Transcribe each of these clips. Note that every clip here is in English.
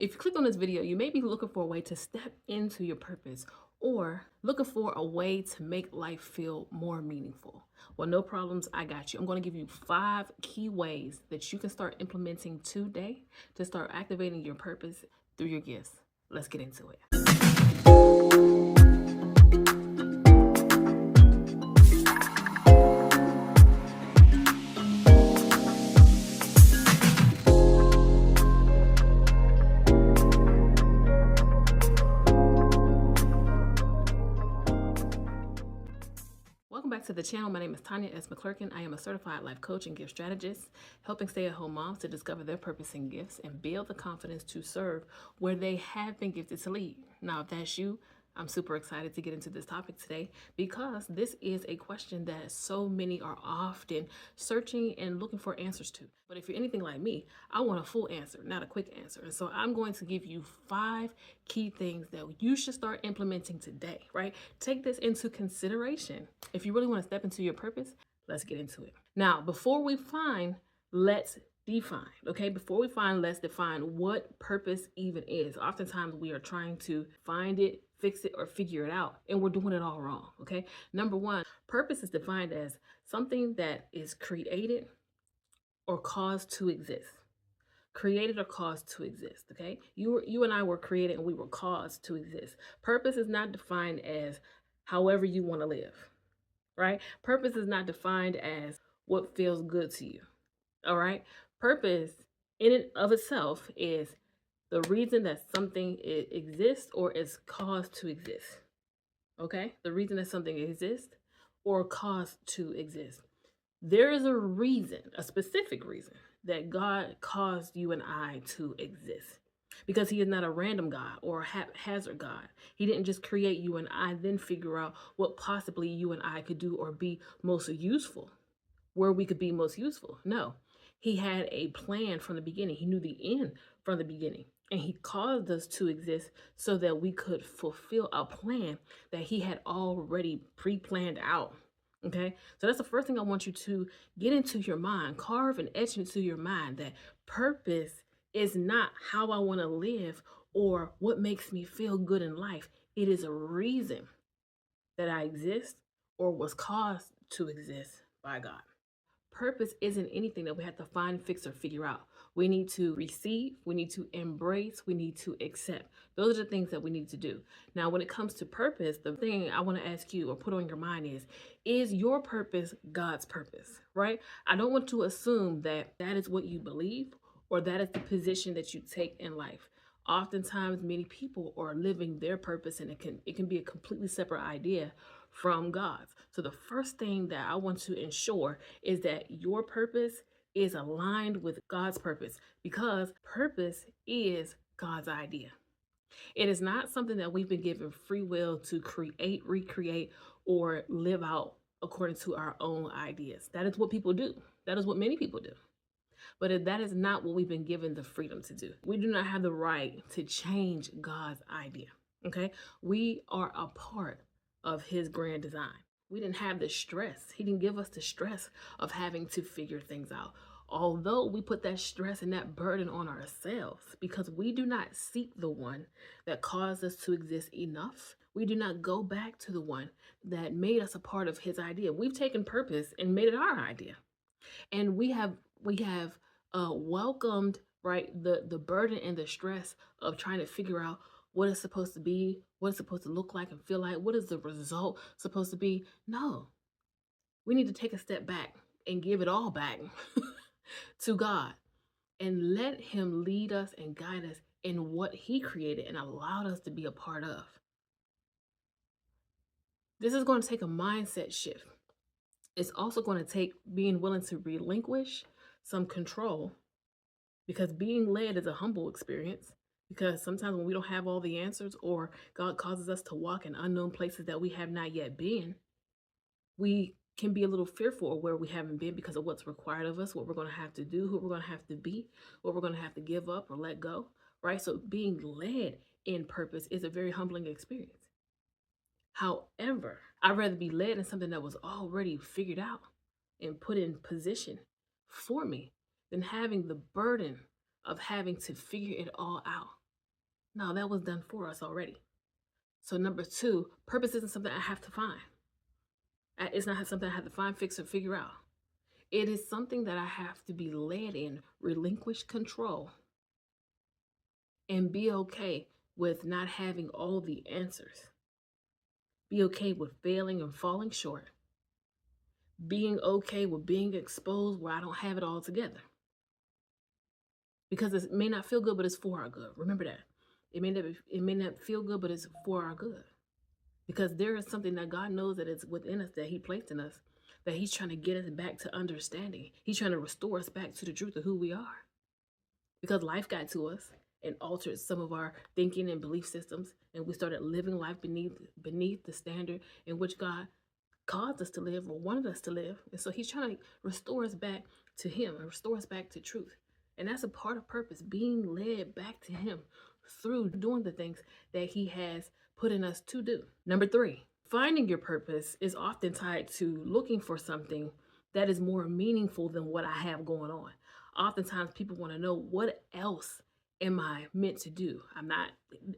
If you click on this video, you may be looking for a way to step into your purpose or looking for a way to make life feel more meaningful. Well, no problems, I got you. I'm going to give you 5 key ways that you can start implementing today to start activating your purpose through your gifts. Let's get into it. Welcome back to the channel. My name is 𝗧ransforming Lives. I am a certified life coach and gift strategist, helping stay-at-home moms to discover their purpose and gifts and build the confidence to serve where they have been gifted to lead. Now, if that's you, I'm super excited to get into this topic today because this is a question that so many are often searching and looking for answers to. But if you're anything like me, I want a full answer, not a quick answer. And so I'm going to give you 5 key things that you should start implementing today, right? Take this into consideration. If you really want to step into your purpose, let's get into it. Now, before we find, let's define, okay? Before we find, let's define what purpose even is. Oftentimes we are trying to find it, fix it, or figure it out, and we're doing it all wrong, okay? Number 1, purpose is defined as something that is created or caused to exist. Created or caused to exist, okay? You and I were created and we were caused to exist. Purpose is not defined as however you want to live, right? Purpose is not defined as what feels good to you, all right? Purpose in and of itself is the reason that something exists or is caused to exist, okay? The reason that something exists or caused to exist. There is a reason, a specific reason, that God caused you and I to exist. Because he is not a random God or a haphazard God. He didn't just create you and I, then figure out what possibly you and I could do or be most useful, where we could be most useful. No, he had a plan from the beginning. He knew the end from the beginning. And he caused us to exist so that we could fulfill a plan that he had already pre-planned out. Okay, so that's the first thing I want you to get into your mind, carve and etch into your mind that purpose is not how I want to live or what makes me feel good in life. It is a reason that I exist or was caused to exist by God. Purpose isn't anything that we have to find, fix, or figure out. We need to receive, we need to embrace, we need to accept. Those are the things that we need to do. Now, when it comes to purpose, the thing I want to ask you or put on your mind is your purpose God's purpose, right? I don't want to assume that that is what you believe or that is the position that you take in life. Oftentimes, many people are living their purpose and it can be a completely separate idea from God's. So the first thing that I want to ensure is that your purpose is aligned with God's purpose, because purpose is God's idea. It is not something that we've been given free will to create, recreate, or live out according to our own ideas. That is what people do. That is what many people do. But that is not what we've been given the freedom to do. We do not have the right to change God's idea, okay? We are a part of his grand design. We didn't have the stress. He didn't give us the stress of having to figure things out. Although we put that stress and that burden on ourselves because we do not seek the one that caused us to exist enough. We do not go back to the one that made us a part of his idea. We've taken purpose and made it our idea. And we have welcomed, right, the burden and the stress of trying to figure out what it's supposed to be, what it's supposed to look like and feel like, what is the result supposed to be? No, we need to take a step back and give it all back to God and let him lead us and guide us in what he created and allowed us to be a part of. This is going to take a mindset shift. It's also going to take being willing to relinquish some control, because being led is a humble experience. Because sometimes when we don't have all the answers or God causes us to walk in unknown places that we have not yet been, we can be a little fearful of where we haven't been because of what's required of us, what we're going to have to do, who we're going to have to be, what we're going to have to give up or let go, right? So being led in purpose is a very humbling experience. However, I'd rather be led in something that was already figured out and put in position for me than having the burden of having to figure it all out. No, that was done for us already. So number two, purpose isn't something I have to find. It's not something I have to find, fix, or figure out. It is something that I have to be led in, relinquish control, and be okay with not having all the answers. Be okay with failing and falling short. Being okay with being exposed where I don't have it all together. Because it may not feel good, but it's for our good. Remember that. It may not feel good, but it's for our good. Because there is something that God knows that is within us, that he placed in us, that he's trying to get us back to understanding. He's trying to restore us back to the truth of who we are. Because life got to us and altered some of our thinking and belief systems, and we started living life beneath the standard in which God caused us to live or wanted us to live. And so he's trying to restore us back to him and restore us back to truth. And that's a part of purpose, being led back to him through doing the things that he has put in us to do. Number three, finding your purpose is often tied to looking for something that is more meaningful than what I have going on. Oftentimes people want to know, what else am I meant to do?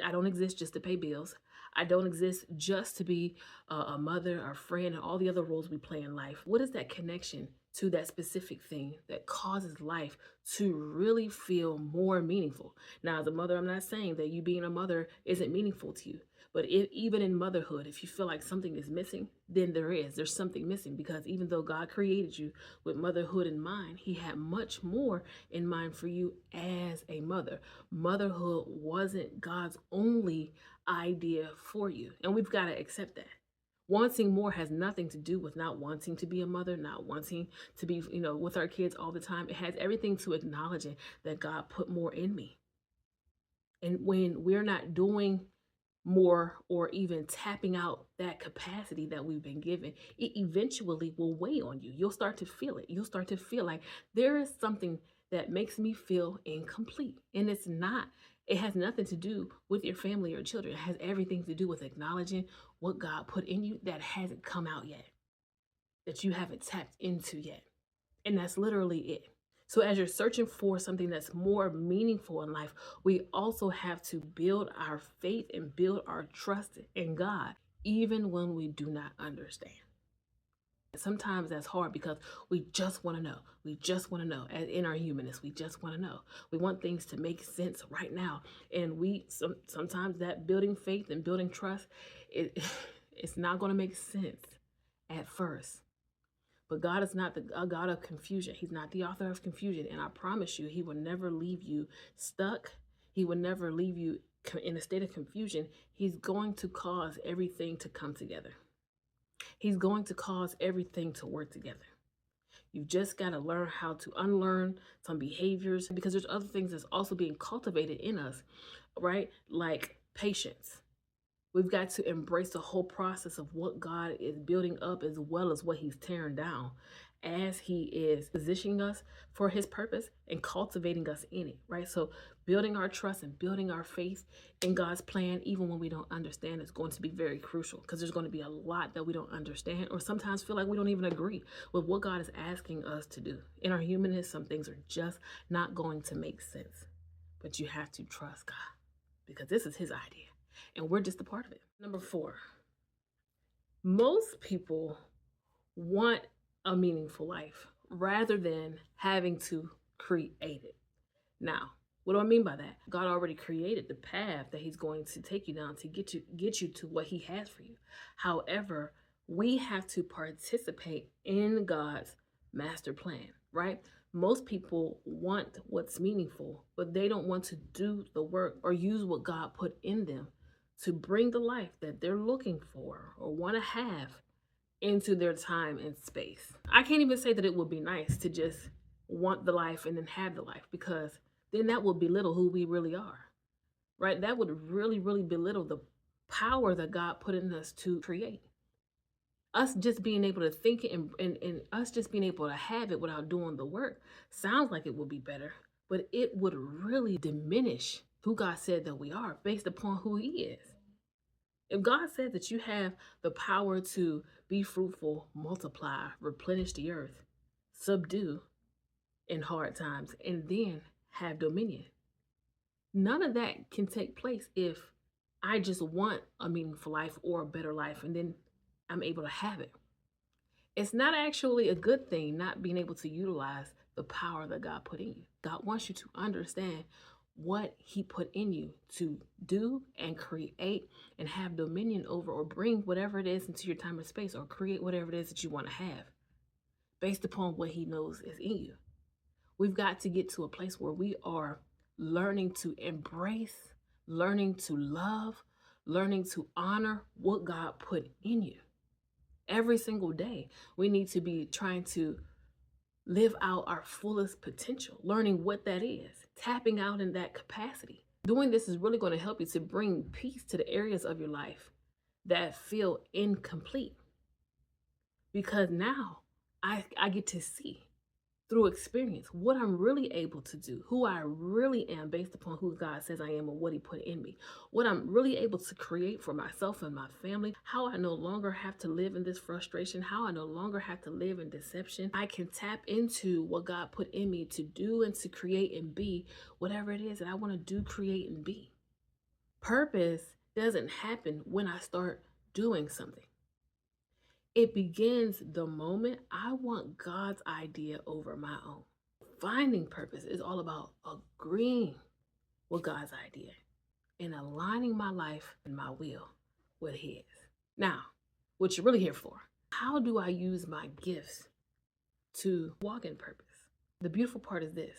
I don't exist just to pay bills. I don't exist just to be a mother, a friend, and all the other roles we play in life. What is that connection to that specific thing that causes life to really feel more meaningful? Now, as a mother, I'm not saying that you being a mother isn't meaningful to you. But even in motherhood, if you feel like something is missing, then there's something missing, because even though God created you with motherhood in mind, he had much more in mind for you as a mother. Motherhood wasn't God's only idea for you. And we've got to accept that. Wanting more has nothing to do with not wanting to be a mother, not wanting to be, with our kids all the time. It has everything to acknowledging that God put more in me. And when we're not doing more or even tapping out that capacity that we've been given, it eventually will weigh on you. You'll start to feel it. You'll start to feel like there is something that makes me feel incomplete. And it has nothing to do with your family or children. It has everything to do with acknowledging what God put in you that hasn't come out yet, that you haven't tapped into yet. And that's literally it. So as you're searching for something that's more meaningful in life, we also have to build our faith and build our trust in God, even when we do not understand. Sometimes that's hard because we just want to know. We just want to know. In our humanness, we just want to know. We want things to make sense right now. And sometimes that building faith and building trust, it's not going to make sense at first. But God is not a God of confusion. He's not the author of confusion. And I promise you, he will never leave you stuck. He will never leave you in a state of confusion. He's going to cause everything to come together. He's going to cause everything to work together. You've just got to learn how to unlearn some behaviors, because there's other things that's also being cultivated in us, right? Like patience. We've got to embrace the whole process of what God is building up, as well as what he's tearing down, as he is positioning us for his purpose and cultivating us in it, right? So building our trust and building our faith in God's plan, even when we don't understand, is going to be very crucial, because there's going to be a lot that we don't understand, or sometimes feel like we don't even agree with what God is asking us to do. In our humanness, some things are just not going to make sense, but you have to trust God, because this is his idea. And we're just a part of it. Number 4, most people want a meaningful life rather than having to create it. Now, what do I mean by that? God already created the path that he's going to take you down to get you to what he has for you. However, we have to participate in God's master plan, right? Most people want what's meaningful, but they don't want to do the work or use what God put in them to bring the life that they're looking for or want to have into their time and space. I can't even say that it would be nice to just want the life and then have the life, because then that would belittle who we really are, right? That would really, really belittle the power that God put in us to create. Us just being able to think it and us just being able to have it without doing the work sounds like it would be better, but it would really diminish who God said that we are based upon who he is. If God said that you have the power to be fruitful, multiply, replenish the earth, subdue in hard times, and then have dominion, None of that can take place if I just want a meaningful life or a better life and then I'm able to have it. It's not actually a good thing not being able to utilize the power that God put in you. God wants you to understand what he put in you to do and create and have dominion over, or bring whatever it is into your time and space, or create whatever it is that you want to have based upon what he knows is in you. We've got to get to a place where we are learning to embrace, learning to love, learning to honor what God put in you. Every single day, we need to be trying to live out our fullest potential, learning what that is, tapping out in that capacity. Doing this is really going to help you to bring peace to the areas of your life that feel incomplete. Because now I get to see through experience what I'm really able to do, who I really am based upon who God says I am and what he put in me, what I'm really able to create for myself and my family, how I no longer have to live in this frustration, how I no longer have to live in deception. I can tap into what God put in me to do and to create and be whatever it is that I want to do, create, and be. Purpose doesn't happen when I start doing something. It begins the moment I want God's idea over my own. Finding purpose is all about agreeing with God's idea and aligning my life and my will with his. Now, what you're really here for, how do I use my gifts to walk in purpose? The beautiful part is this: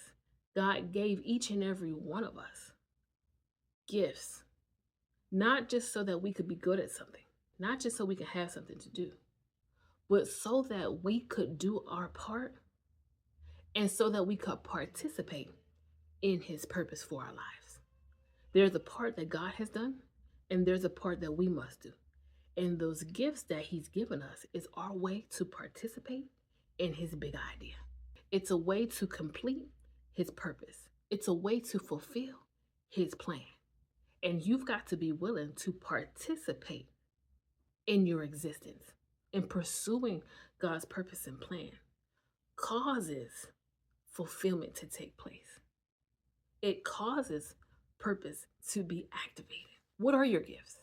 God gave each and every one of us gifts, not just so that we could be good at something, not just so we could have something to do, but so that we could do our part and so that we could participate in his purpose for our lives. There's a part that God has done, and there's a part that we must do. And those gifts that he's given us is our way to participate in his big idea. It's a way to complete his purpose. It's a way to fulfill his plan. And you've got to be willing to participate in your existence. And pursuing God's purpose and plan causes fulfillment to take place. It causes purpose to be activated. What are your gifts?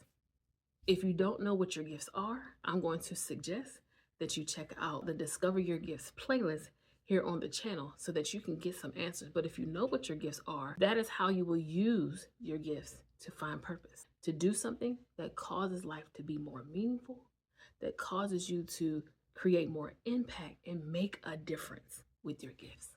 If you don't know what your gifts are, I'm going to suggest that you check out the Discover Your Gifts playlist here on the channel so that you can get some answers. But if you know what your gifts are, that is how you will use your gifts to find purpose, to do something that causes life to be more meaningful, that causes you to create more impact and make a difference with your gifts.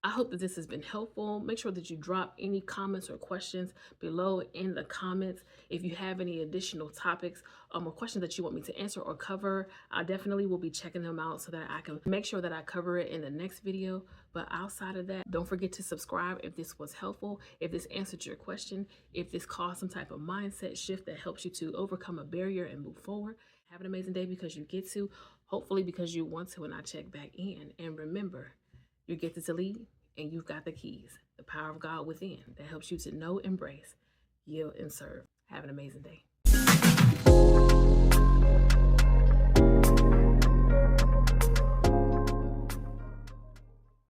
I hope that this has been helpful. Make sure that you drop any comments or questions below in the comments. If you have any additional topics or questions that you want me to answer or cover, I definitely will be checking them out so that I can make sure that I cover it in the next video. But outside of that, don't forget to subscribe if this was helpful, if this answered your question, if this caused some type of mindset shift that helps you to overcome a barrier and move forward. Have an amazing day because you get to, hopefully because you want to, and I check back in. And remember, you're gifted to lead, and you've got the keys, the power of God within that helps you to know, embrace, yield, and serve. Have an amazing day.